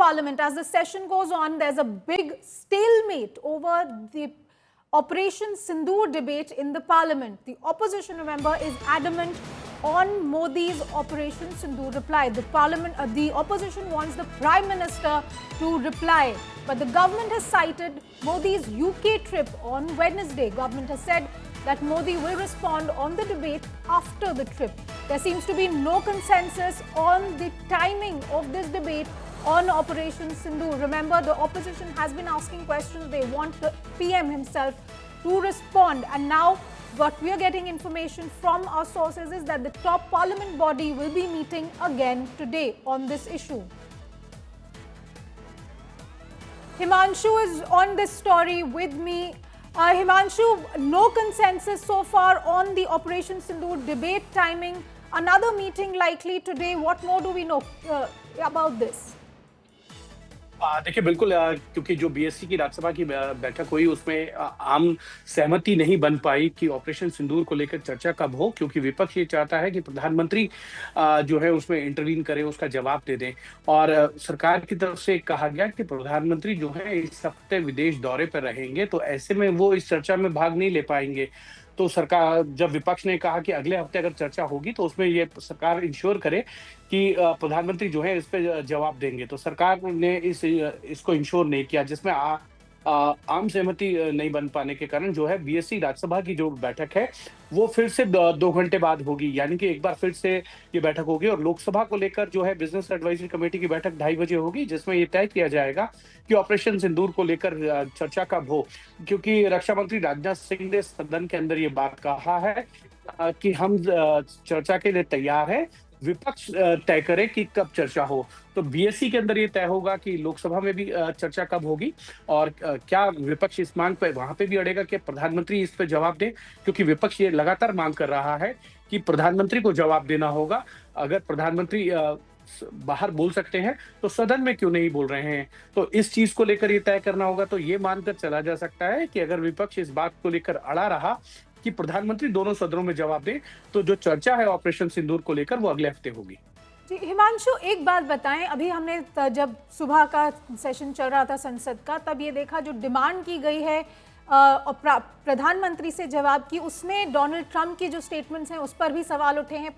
parliament, as the session goes on, there's a big stalemate over the Operation Sindoor debate in the parliament. The opposition, remember, is adamant on Modi's Operation Sindoor reply. The opposition wants the Prime Minister to reply. But the government has cited Modi's UK trip on Wednesday. Government has said that Modi will respond on the debate after the trip. There seems to be no consensus on the timing of this debate on Operation Sindoor. Remember, the opposition has been asking questions. They want the PM himself to respond. And now what we are getting information from our sources is that the top parliament body will be meeting again today on this issue. Himanshu is on this story with me. Himanshu, no consensus so far on the Operation Sindoor debate timing. Another meeting likely today. What more do we know about this? देखिए बिल्कुल, क्योंकि जो BSc की राज्यसभा की बैठक हुई उसमें आम सहमति नहीं बन पाई कि ऑपरेशन सिंदूर को लेकर चर्चा कब हो, क्योंकि विपक्ष ये चाहता है कि प्रधानमंत्री जो है उसमें इंटरवीन करें, उसका जवाब दे दें। और सरकार की तरफ से कहा गया कि प्रधानमंत्री जो है इस हफ्ते विदेश दौरे पर रहेंगे, तो ऐसे में वो इस चर्चा में भाग नहीं ले पाएंगे। तो सरकार, जब विपक्ष ने कहा कि अगले हफ्ते अगर चर्चा होगी तो उसमें ये सरकार इंश्योर करे कि प्रधानमंत्री जो है इस पे जवाब देंगे, तो सरकार ने इसको इंश्योर नहीं किया, जिसमें आम सहमति नहीं बन पाने के कारण जो है बीएससी राज्यसभा की जो बैठक है वो फिर से 2 घंटे बाद होगी, यानी कि एक बार फिर से ये बैठक होगी। और लोकसभा को लेकर जो है बिजनेस एडवाइजरी कमेटी की बैठक 2:30 बजे होगी, जिसमें ये तय किया जाएगा कि ऑपरेशन सिंदूर को लेकर चर्चा कब हो। क्योंकि रक्षा मंत्री राजनाथ सिंह ने सदन के अंदर ये बात कहा है कि हम चर्चा के लिए तैयार है, विपक्ष तय करे कि कब चर्चा हो। तो बीएससी के अंदर ये तय होगा कि लोकसभा में भी चर्चा कब होगी और क्या विपक्ष इस मांग पे वहां पे भी अड़ेगा कि प्रधानमंत्री इस पे जवाब दे, क्योंकि विपक्ष ये लगातार मांग कर रहा है कि प्रधानमंत्री को जवाब देना होगा। अगर प्रधानमंत्री बाहर बोल सकते हैं तो सदन में क्यों नहीं बोल रहे हैं, तो इस चीज को लेकर ये तय करना होगा। तो ये मानकर चला जा सकता है कि अगर विपक्ष इस बात को लेकर अड़ा रहा कि प्रधानमंत्री दोनों सदनों में जवाब दे, तो जो चर्चा है ऑपरेशन सिंदूर को लेकर वो अगले हफ्ते होगी। जी हिमांशु, एक बात बताएं, अभी हमने जब सुबह का सेशन चल रहा था संसद का, तब ये देखा जो डिमांड की गई है प्रधानमंत्री से जवाब की, उसमें डोनाल्ड ट्रंप की जो स्टेटमेंट्स हैं उस पर भी सवाल उठे हैं।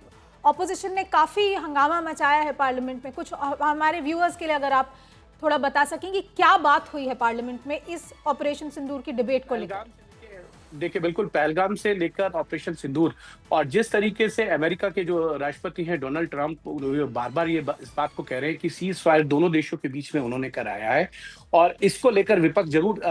ऑपोजिशन ने काफी हंगामा मचाया है पार्लियामेंट में। कुछ हमारे व्यूअर्स के लिए अगर आप थोड़ा बता सकेंगे क्या बात हुई है पार्लियामेंट में इस ऑपरेशन सिंदूर की डिबेट को लेकर। देखिए बिल्कुल, पहलगाम से लेकर ऑपरेशन सिंदूर, और जिस तरीके से अमेरिका के जो राष्ट्रपति हैं डोनाल्ड ट्रंप बार बार इस बात को कह रहे हैं कि सीज फायर दोनों देशों के बीच में उन्होंने कराया है, और इसको लेकर विपक्ष जरूर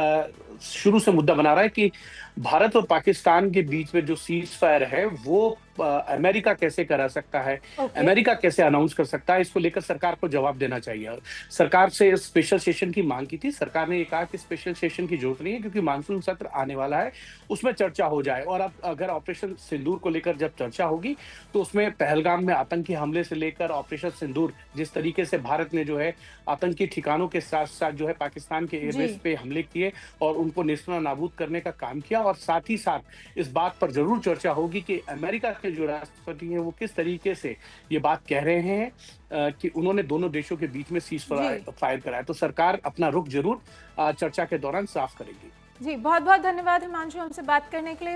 शुरू से मुद्दा बना रहा है कि भारत और पाकिस्तान के बीच में जो सीज फायर है वो अमेरिका कैसे करा सकता है, अमेरिका कैसे अनाउंस कर सकता है। इसको लेकर सरकार को जवाब देना चाहिए। सरकार से स्पेशल सेशन की मांग की थी, सरकार ने ये कहा कि स्पेशल सेशन की जरूरत नहीं है क्योंकि मानसून सत्र आने वाला है, उसमें चर्चा हो जाए। और अब अगर ऑपरेशन सिंदूर को लेकर जब चर्चा होगी तो उसमें पहलगाम में आतंकी हमले से लेकर ऑपरेशन सिंदूर, जिस तरीके से भारत ने जो है आतंकी ठिकानों के साथ साथ जो है पाकिस्तान के एयरबेस पे हमले किए और उनको नेस्तनाबूद नाबूद करने का काम किया, और साथ ही साथ इस बात पर जरूर चर्चा होगी कि अमेरिका के जो राष्ट्रपति हैं वो किस तरीके से ये बात कह रहे हैं कि उन्होंने दोनों देशों के बीच में सीज फायर कराया। तो सरकार अपना रुख जरूर चर्चा के दौरान साफ करेगी। जी बहुत बहुत धन्यवाद हिमांशु हमसे बात करने के लिए।